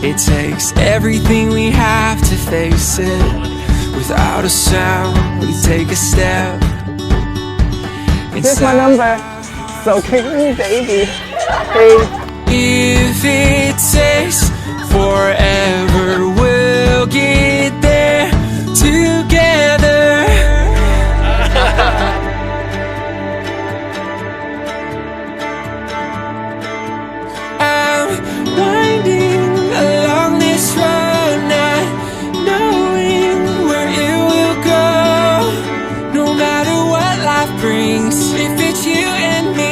It takes everything we have to face it. Without a sound, we take a step. Here's my number. So kick me, baby. Hey. If it takes forever, we'll get there together. I'm winding along this road, not knowing where it will go. No matter what life brings, if it's you and me,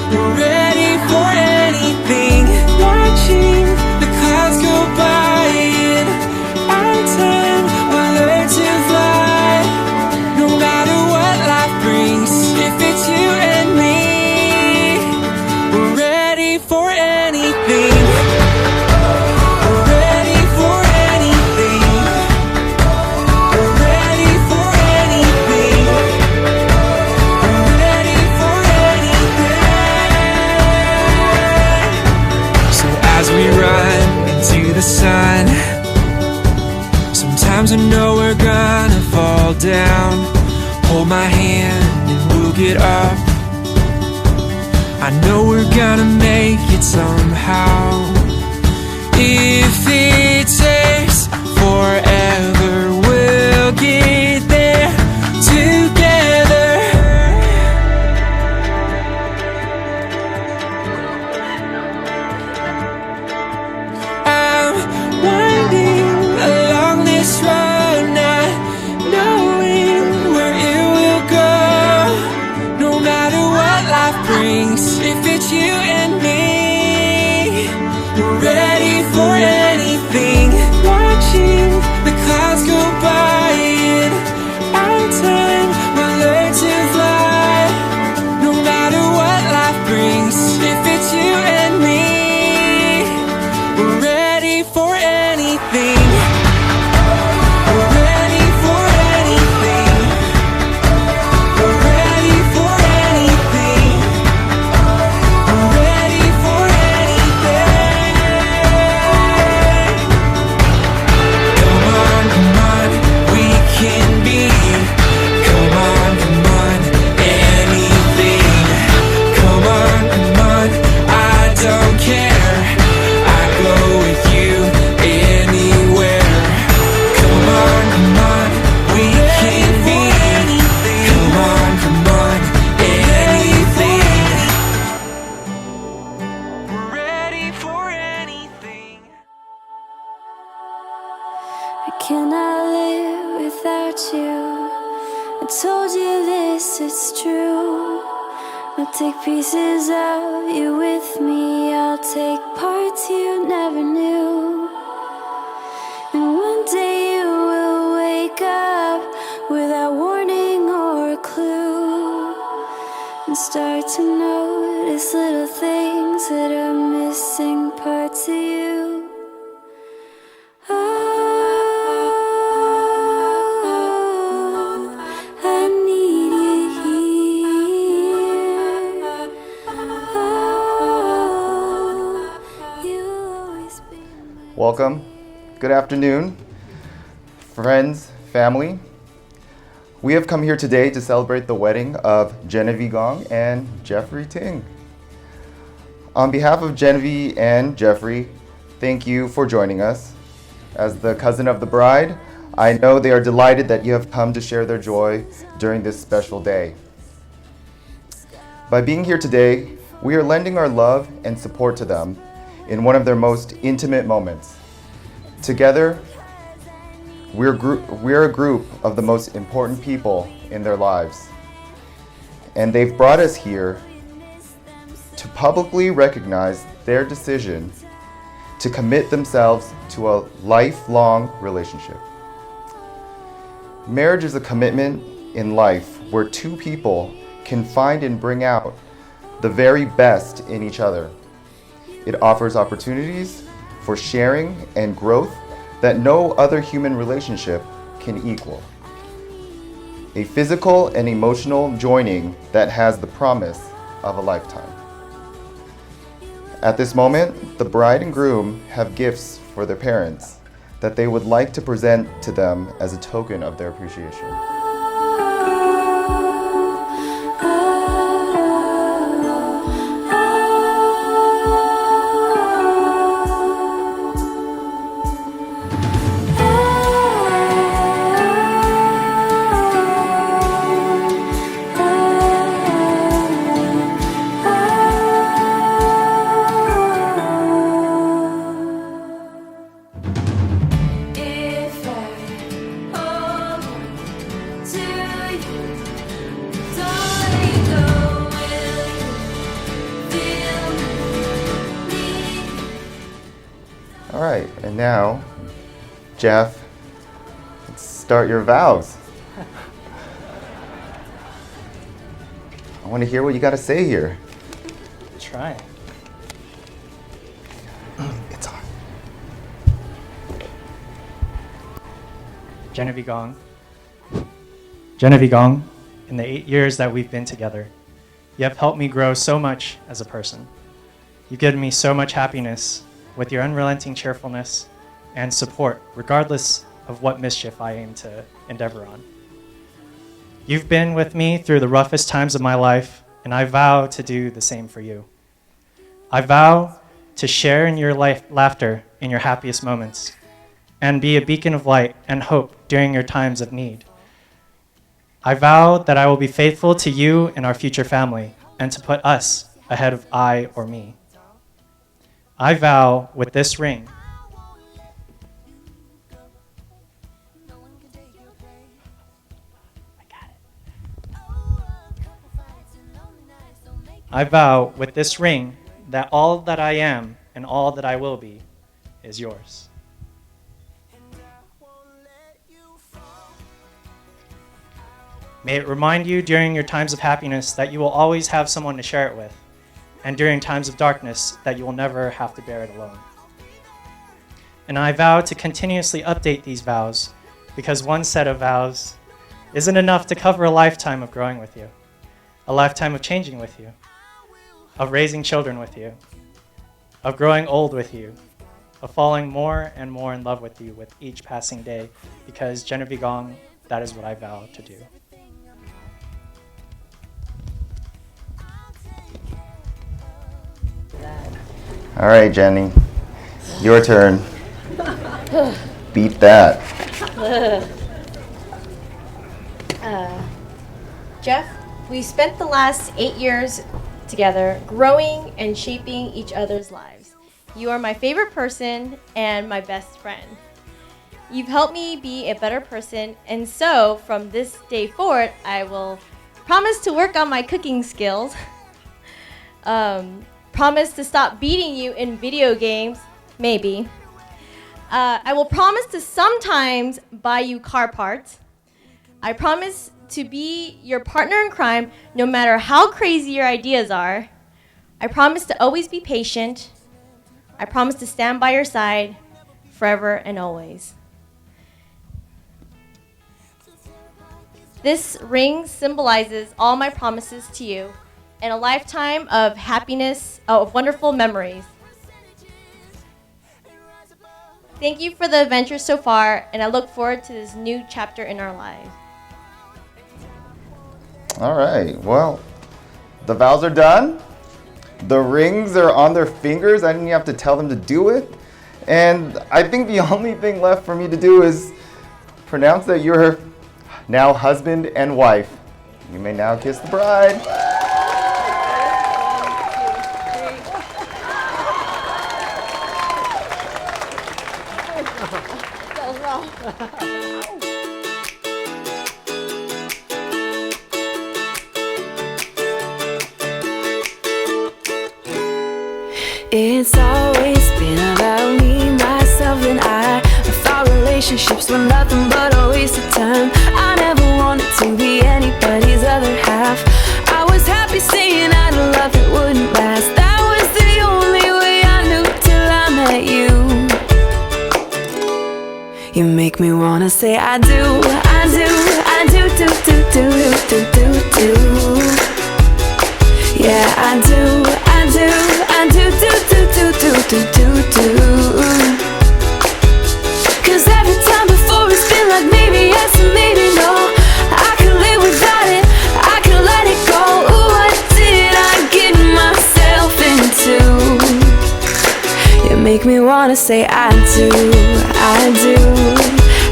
we're ready for anything. Watching the clouds go by, in our time we'll learn to fly. No matter what life brings, if it's you and me, we're ready for anything. We're ready for anything. We're ready for anything. We're ready for anything. So as we run into the sun, sometimes I know we're gonna fall down. Hold my hand and we'll get up. I know we're gonna make it somehow. If it takes forever, we'll get there together. I'm winding along this road, not knowing where it will go. No matter what life brings, if it's you and me, we're ready for anything. Watching the clouds go by, in our time we'll learn to fly. No matter what life brings, if it's you and me, we're ready for anything. We're ready for anything. We're ready for anything. We're ready for anything. Come on, we can be. Come on, anything. Come on, I don't care. I go with you anywhere. Come on, we can be. Come on, anything. We're ready for anything. I cannot live without you. I told you this, it's true. I'll take pieces of you with me. I'll take parts you never knew. And one day you will wake up without warning or a clue, and start to notice little things that are missing parts of you. Oh, I need you here. Oh, you'll always be my Welcome. Good afternoon, friends, family. We have come here today to celebrate the wedding of Genevieve Gong and Jeffrey Ting. On behalf of Genevieve and Jeffrey, thank you for joining us. As the cousin of the bride, I know they are delighted that you have come to share their joy during this special day. By being here today, we are lending our love and support to them in one of their most intimate moments. Together, we're a group of the most important people in their lives. And they've brought us here to publicly recognize their decision to commit themselves to a lifelong relationship. Marriage is a commitment in life where two people can find and bring out the very best in each other. It offers opportunities for sharing and growth that no other human relationship can equal. A physical and emotional joining that has the promise of a lifetime. At this moment, the bride and groom have gifts for their parents that they would like to present to them as a token of their appreciation. If I hold on to you, don't let go, will you feel me? All right, and now, Jeff, let's start your vows. I want to hear what you got to say here. Try. It's on. Genevieve Gong. Genevieve Gong, in the 8 years that we've been together, you have helped me grow so much as a person. You've given me so much happiness with your unrelenting cheerfulness and support, regardless of what mischief I aim to endeavor on. You've been with me through the roughest times of my life, and I vow to do the same for you. I vow to share in your laughter in your happiest moments, and be a beacon of light and hope during your times of need. I vow that I will be faithful to you and our future family, and to put us ahead of I or me. I vow with this ring I vow with this ring that all that I am and all that I will be is yours. May it remind you during your times of happiness that you will always have someone to share it with, and during times of darkness that you will never have to bear it alone. And I vow to continuously update these vows, because one set of vows isn't enough to cover a lifetime of growing with you, a lifetime of changing with you, of raising children with you, of growing old with you, of falling more and more in love with you with each passing day, because Genevieve Gong, that is what I vow to do. All right, Jenny, your turn. Beat that. Jeff, we spent the last 8 years together, growing and shaping each other's lives. You are my favorite person and my best friend. You've helped me be a better person, and so from this day forward, I will promise to work on my cooking skills, promise to stop beating you in video games, maybe. I will promise to sometimes buy you car parts. I promise to be your partner in crime no matter how crazy your ideas are. I promise to always be patient. I promise to stand by your side forever and always. This ring symbolizes all my promises to you and a lifetime of happiness, of wonderful memories. Thank you for the adventure so far, and I look forward to this new chapter in our lives. All right, well, the vows are done. The rings are on their fingers. I didn't even have to tell them to do it. And I think the only thing left for me to do is pronounce that you're now husband and wife. You may now kiss the bride. It's always been about me, myself, and I thought relationships were nothing but a waste of time. I never wanted to be anybody's other half. I was happy saying I'd love that wouldn't last. That was the only way I knew till I met you. You make me wanna say I do, I do, I do, do, do, do, do, do, do. Yeah, I do, I do, I do, do. 'Cause every time before it's been like maybe yes and maybe no. I can live without it, I can let it go. Ooh, what did I get myself into? You make me wanna say I do, I do,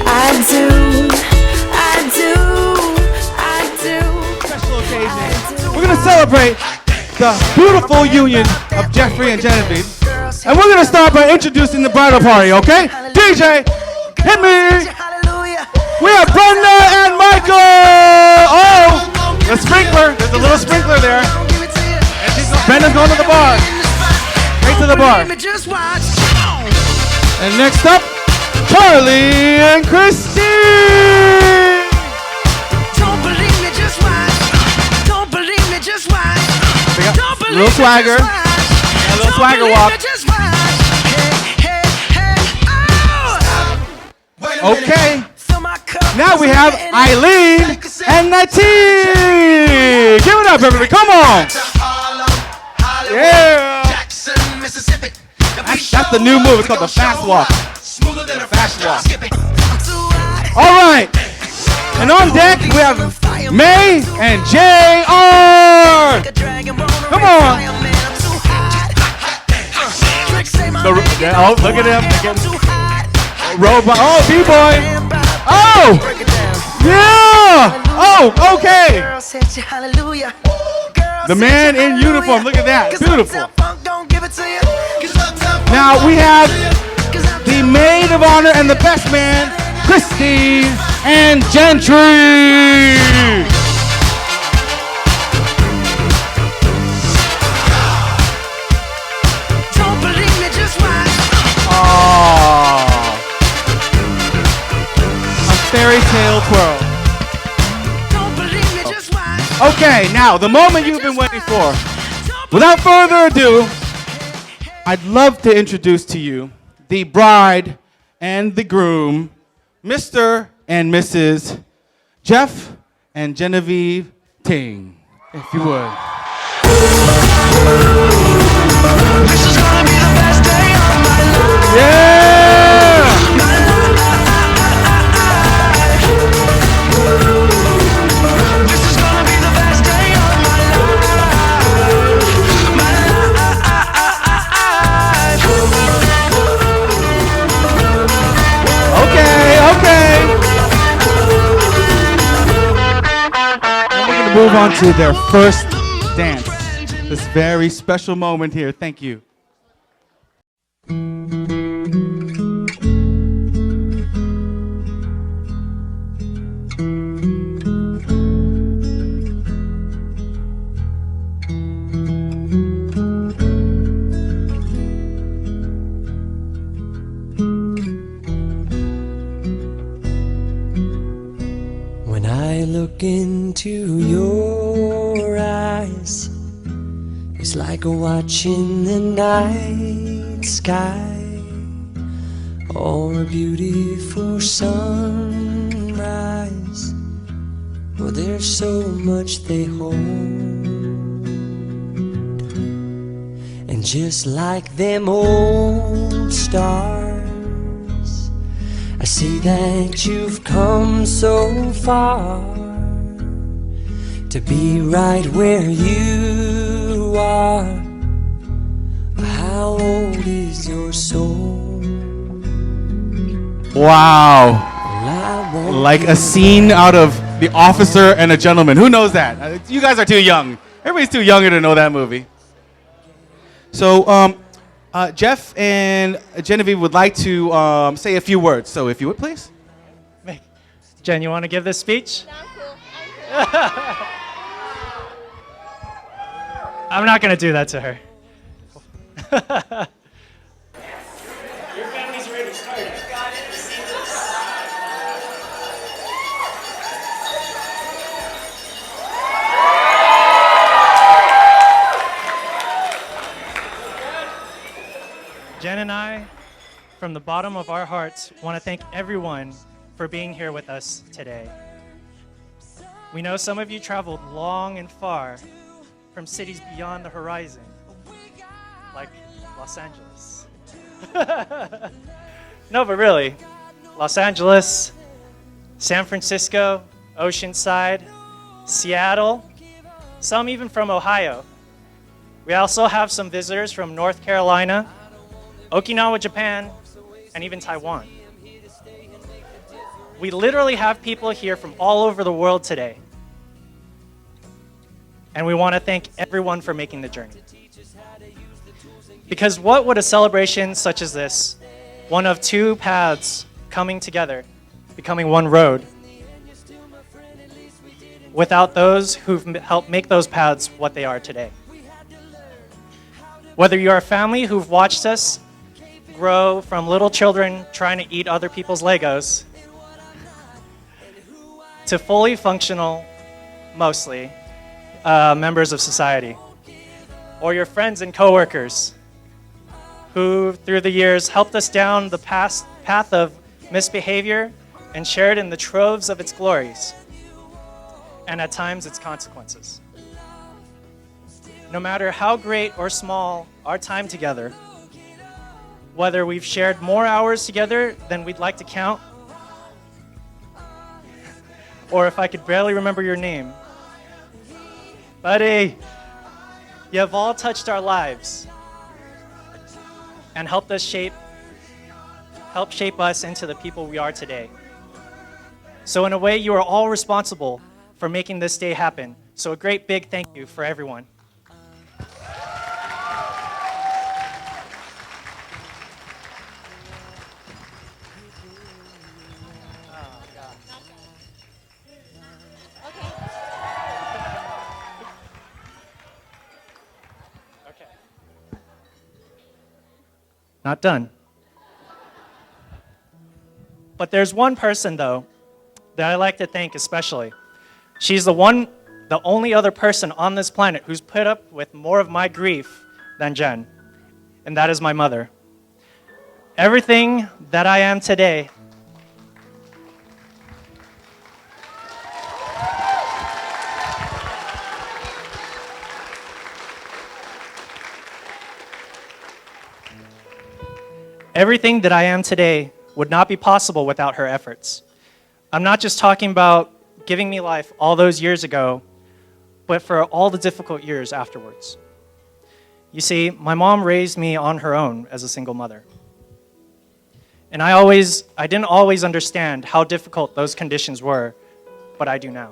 I do, I do, I do. Special occasion. We're gonna celebrate the beautiful union of Jeffrey and Genevieve. And we're gonna start by introducing the bridal party, okay? DJ, hit me! We have Brenda and Michael! Oh! The sprinkler, there's a little sprinkler there. And Brenda's going to the bar. Straight to the bar. And next up, Charlie and Christine! Don't believe me, just watch. Don't believe me, just watch. They got a little swagger. A little swagger walk. Okay. Now we have Eileen and Nateen. Give it up, everybody. Come on. Yeah. That's the new move. It's called the fast walk. Fast walk. All right. And on deck, we have May and JR. Come on. Oh, look at him. Robot. Oh, B-boy. Oh. Yeah. Oh, okay. The man in uniform. Look at that. Beautiful. Now we have the maid of honor and the best man, Christine and Gentry. Fairy tale twirl. Okay, now the moment you've been waiting for. Without further ado, I'd love to introduce to you the bride and the groom, Mr. and Mrs. Jeff and Genevieve Ting, if you would. This is gonna be the best day of my life. Yeah! Move on to their first dance. This very special moment here. Thank you. When I look into your eyes, it's like watching the night sky or a beautiful sunrise. Well, there's so much they hold, and just like them old stars, I see that you've come so far to be right where you are. How old is your soul? Wow. Like a scene out of The Officer and a Gentleman. Who knows that? You guys are too young. Everybody's too younger to know that movie. So, Jeff and Genevieve would like to say a few words. So if you would, please. Jen, you want to give this speech? I'm not going to do that to her. Your family's ready to start. Got it. Jen and I, from the bottom of our hearts, want to thank everyone for being here with us today. We know some of you traveled long and far from cities beyond the horizon, like Los Angeles. No, but really, Los Angeles, San Francisco, Oceanside, Seattle, some even from Ohio. We also have some visitors from North Carolina, Okinawa, Japan, and even Taiwan. We literally have people here from all over the world today. And we want to thank everyone for making the journey. Because what would a celebration such as this, one of two paths coming together, becoming one road, without those who've helped make those paths what they are today? Whether you're a family who've watched us grow from little children trying to eat other people's Legos to fully functional, mostly, members of society, or your friends and coworkers who, through the years, helped us down the path of misbehavior and shared in the troves of its glories, and at times its consequences. No matter how great or small our time together, whether we've shared more hours together than we'd like to count, or if I could barely remember your name, buddy, you have all touched our lives and helped shape us into the people we are today. So in a way, you are all responsible for making this day happen. So a great big thank you for everyone. Not done. But there's one person, though, that I like to thank especially. She's the only other person on this planet who's put up with more of my grief than Jen, and that is my mother. Everything that I am today would not be possible without her efforts. I'm not just talking about giving me life all those years ago, but for all the difficult years afterwards. You see, my mom raised me on her own as a single mother. And I didn't always understand how difficult those conditions were, but I do now.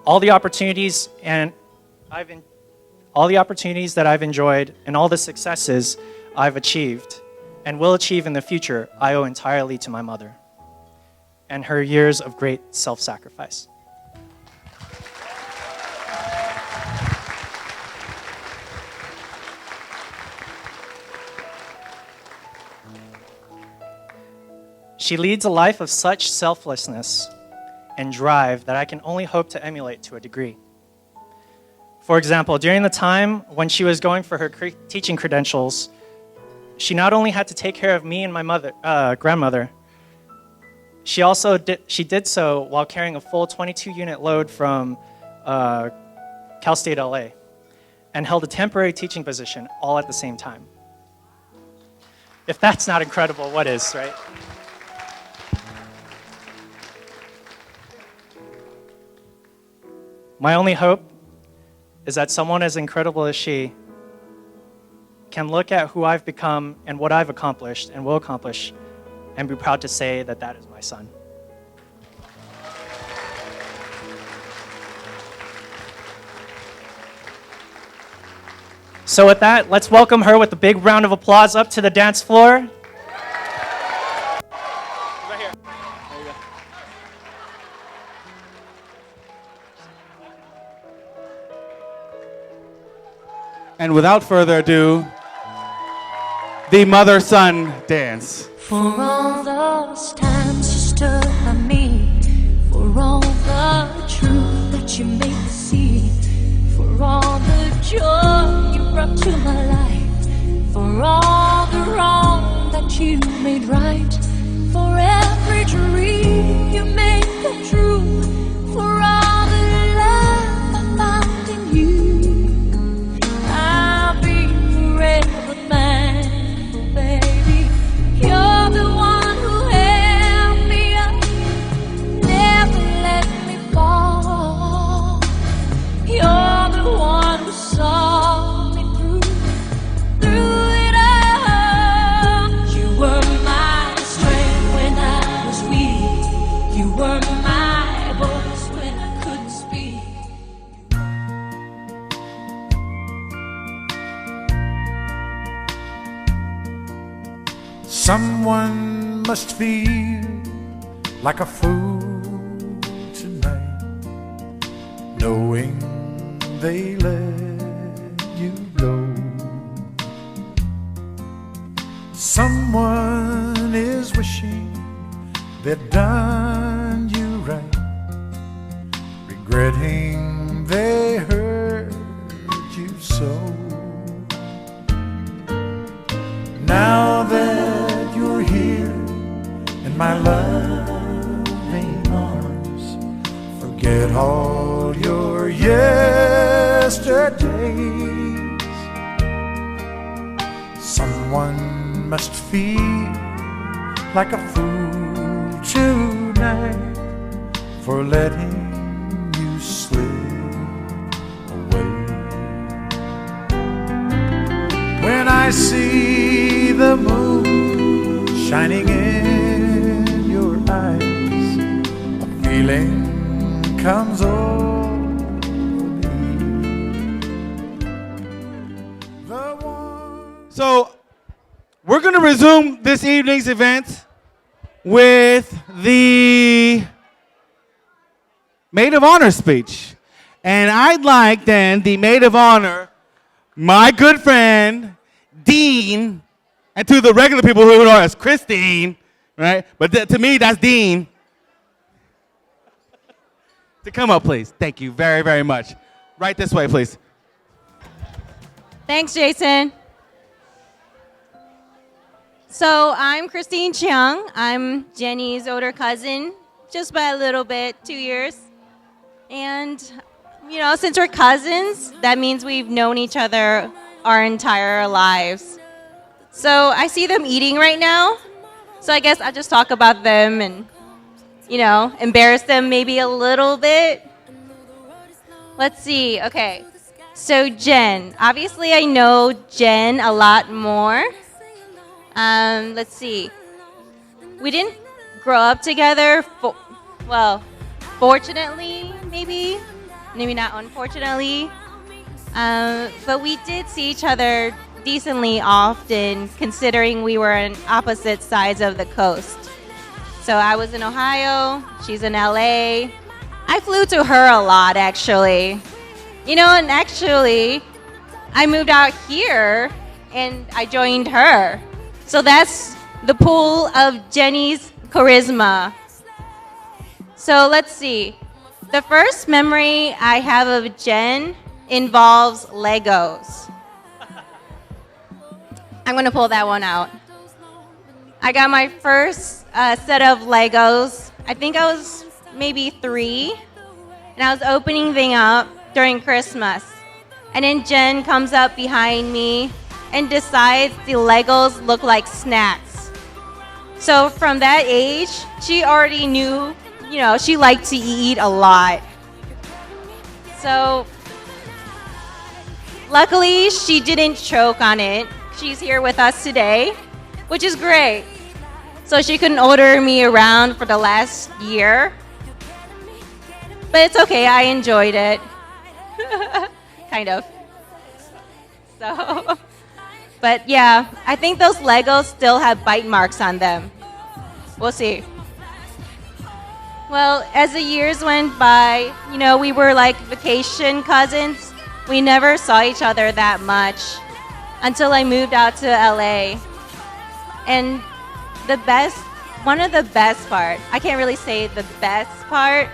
All the opportunities that I've enjoyed and all the successes I've achieved and will achieve in the future, I owe entirely to my mother and her years of great self-sacrifice. She leads a life of such selflessness and drive that I can only hope to emulate to a degree. For example, during the time when she was going for her teaching credentials, she not only had to take care of me and my grandmother, she did so while carrying a full 22-unit load from Cal State LA and held a temporary teaching position all at the same time. If that's not incredible, what is, right? My only hope is that someone as incredible as she can look at who I've become and what I've accomplished and will accomplish and be proud to say that that is my son. So with that, let's welcome her with a big round of applause up to the dance floor. Right here. There you go. And without further ado, the mother-son dance. For all those times you stood by me, for all the truth that you made me see, for all the joy you brought to my life, for all the wrong that you made right, for every dream you made come true, for all the love I found in Someone must feel like a fool tonight, knowing they let you go. Someone is wishing they'd done you right, regretting they hurt you so. Now that you're here in my loving arms, forget all your yesterdays. Someone must feel like a fool tonight for letting you slip away. When I see the moon shining in your eyes, a feeling comes over me. So, we're going to resume this evening's event with the Maid of Honor speech. And I'd like then the Maid of Honor, my good friend, Dean, and to the regular people who know as Christine, right? But to me, that's Dean. To come up, please. Thank you very, very much. Right this way, please. Thanks, Jason. So I'm Christine Chiang. I'm Jenny's older cousin, just by a little bit, 2 years. And, you know, since we're cousins, that means we've known each other our entire lives. So I see them eating right now. So I guess I'll just talk about them and, you know, embarrass them maybe a little bit. Let's see. Okay. So Jen. Obviously, I know Jen a lot more. Let's see. We didn't grow up together. Fortunately, maybe not unfortunately. But we did see each other decently often, considering we were on opposite sides of the coast. So I was in Ohio, she's in LA. I flew to her a lot, actually. You know, and actually, I moved out here and I joined her. So that's the pool of Jenny's charisma. So let's see. The first memory I have of Jen involves Legos. I'm gonna pull that one out. I got my first set of Legos. I think I was maybe 3, and I was opening things up during Christmas. And then Jen comes up behind me and decides the Legos look like snacks. So from that age, she already knew, you know, she liked to eat a lot. So luckily, she didn't choke on it. She's here with us today, which is great. So she couldn't order me around for the last year. But it's okay, I enjoyed it. Kind of. So, but yeah, I think those Legos still have bite marks on them. We'll see. Well, as the years went by, you know, we were like vacation cousins. We never saw each other that much until I moved out to LA. And one of the best part, I can't really say the best part,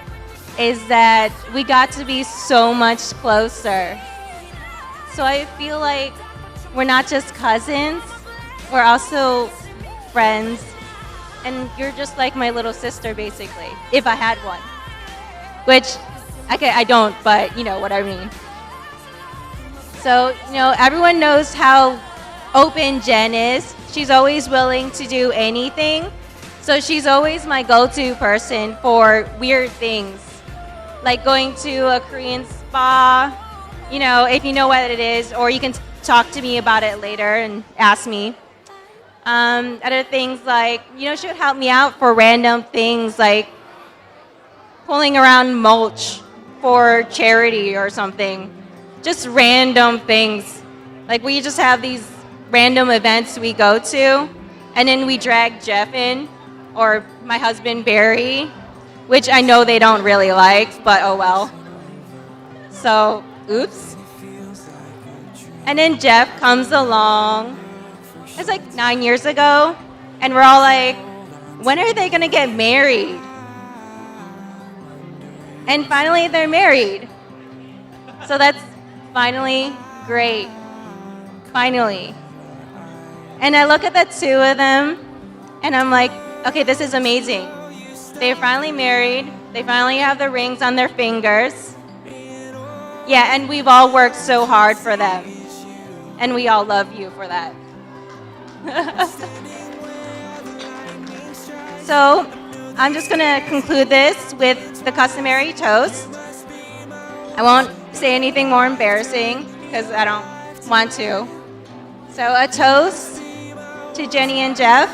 is that we got to be so much closer. So I feel like we're not just cousins, we're also friends. And you're just like my little sister, basically, if I had one. Which, okay, I don't, but you know what I mean. So, you know, everyone knows how open Jen is. She's always willing to do anything. So she's always my go-to person for weird things. Like going to a Korean spa, you know, if you know what it is, or you can talk to me about it later and ask me. Other things like, you know, she would help me out for random things like pulling around mulch for charity or something. Just random things. Like we just have these random events we go to, And then we dragged Jeff in, or my husband Barry, which I know they don't really like, but oh well. So, oops. And then Jeff comes along. It's like 9 years ago, and we're all like, when are they gonna get married? And finally, they're married. So that's finally great. Finally. And I look at the two of them, and I'm like, okay, this is amazing. They're finally married. They finally have the rings on their fingers. Yeah, and we've all worked so hard for them. And we all love you for that. So, I'm just gonna conclude this with the customary toast. I won't say anything more embarrassing, because I don't want to. So, a toast to Jenny and Jeff.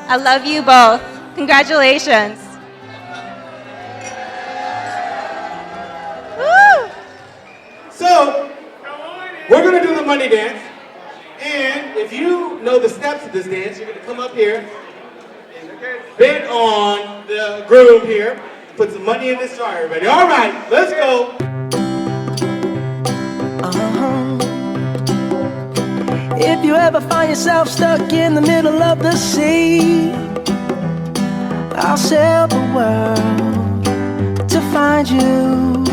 I love you both. Congratulations. Woo! So, we're going to do the money dance. And if you know the steps of this dance, you're going to come up here and bend on the groove here. Put some money in this jar, everybody. All right, let's go. If you ever find yourself stuck in the middle of the sea, I'll sail the world to find you.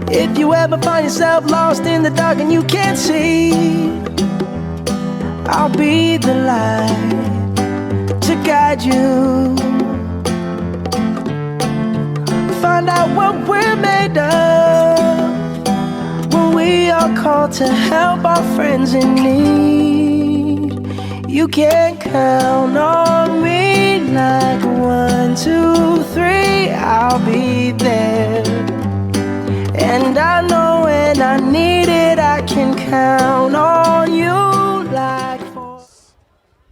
If you ever find yourself lost in the dark and you can't see, I'll be the light to guide you. Find out what we're made of when we are called to help our friends in need. You can count on me like 1, 2, 3, I'll be there. And I know when I need it, I can count on you like 4.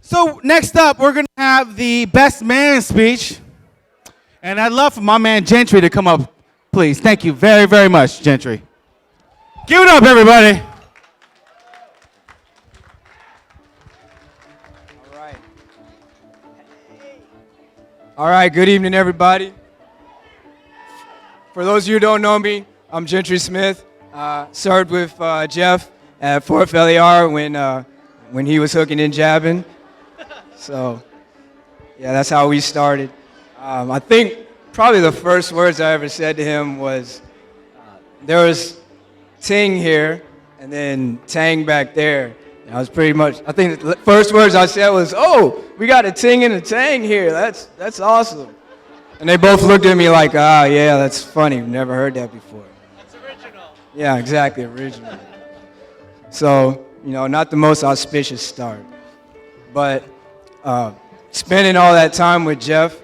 So next up, we're going to have the best man speech. And I'd love for my man Gentry to come up, please. Thank you very, very much, Gentry. Give it up, everybody. All right, good evening, everybody. For those of you who don't know me, I'm Gentry Smith. Served with Jeff at Fort Felliar when he was hooking and jabbing. So, yeah, that's how we started. I think probably the first words I ever said to him was, there was Ting here and then Tang back there. And I was pretty much, I think the first words I said was, oh, we got a Ting and a Tang here. That's awesome. And they both looked at me like, yeah, that's funny. Never heard that before. That's original. Yeah, exactly, original. So, not the most auspicious start. But spending all that time with Jeff,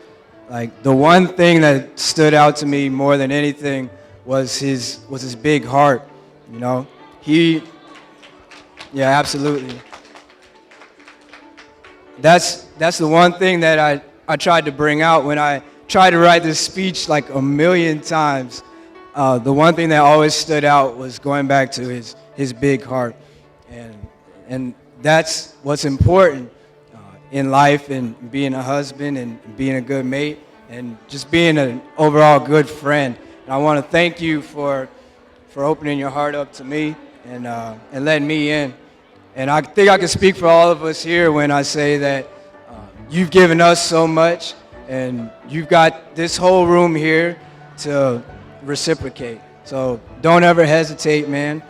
like the one thing that stood out to me more than anything was his big heart. Yeah, absolutely. That's the one thing that I tried to bring out when I tried to write this speech like a million times. The one thing that always stood out was going back to his big heart, and that's what's important in life, and being a husband and being a good mate and just being an overall good friend. And I want to thank you for opening your heart up to me and letting me in. And I think I can speak for all of us here when I say that you've given us so much, and you've got this whole room here to reciprocate. So don't ever hesitate, man.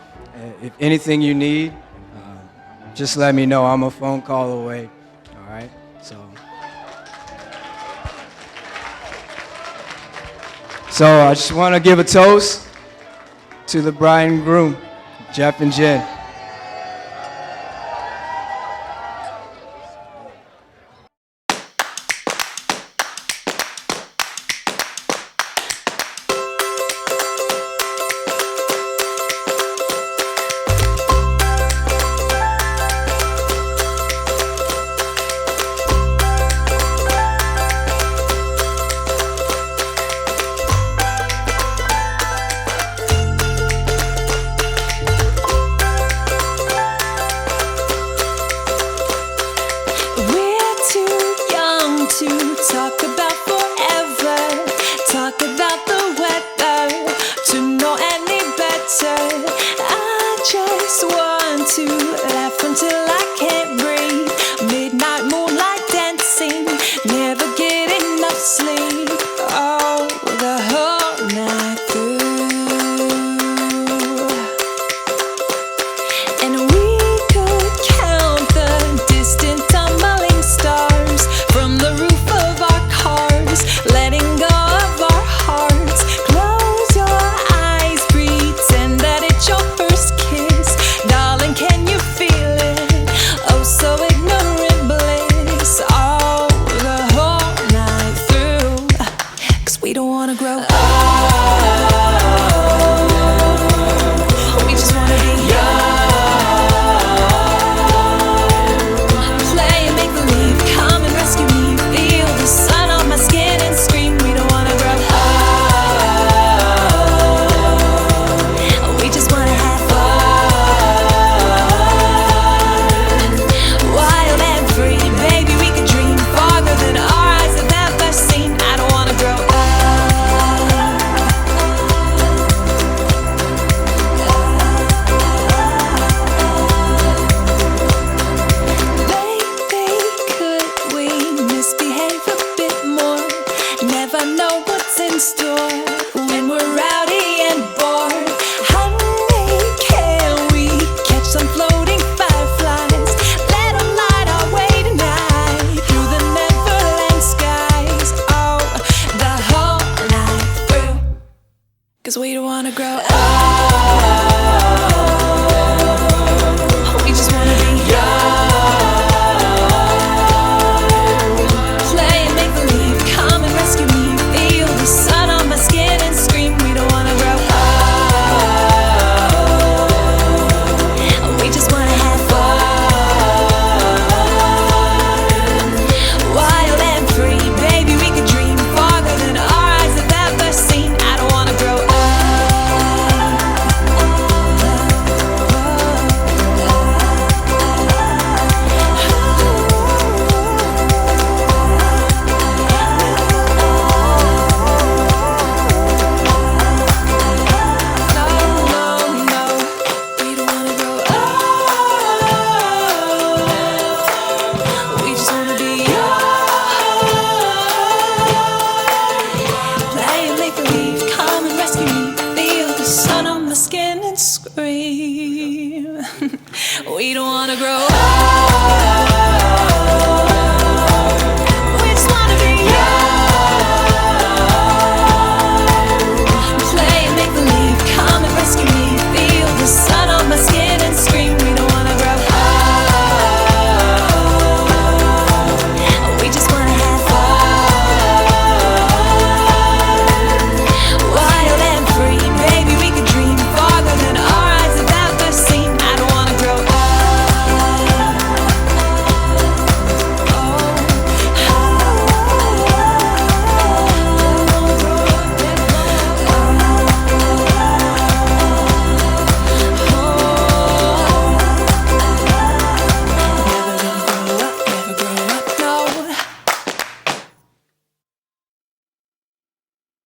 If anything you need, just let me know. I'm a phone call away. All right? So I just want to give a toast to the bride and groom, Jeff and Jen.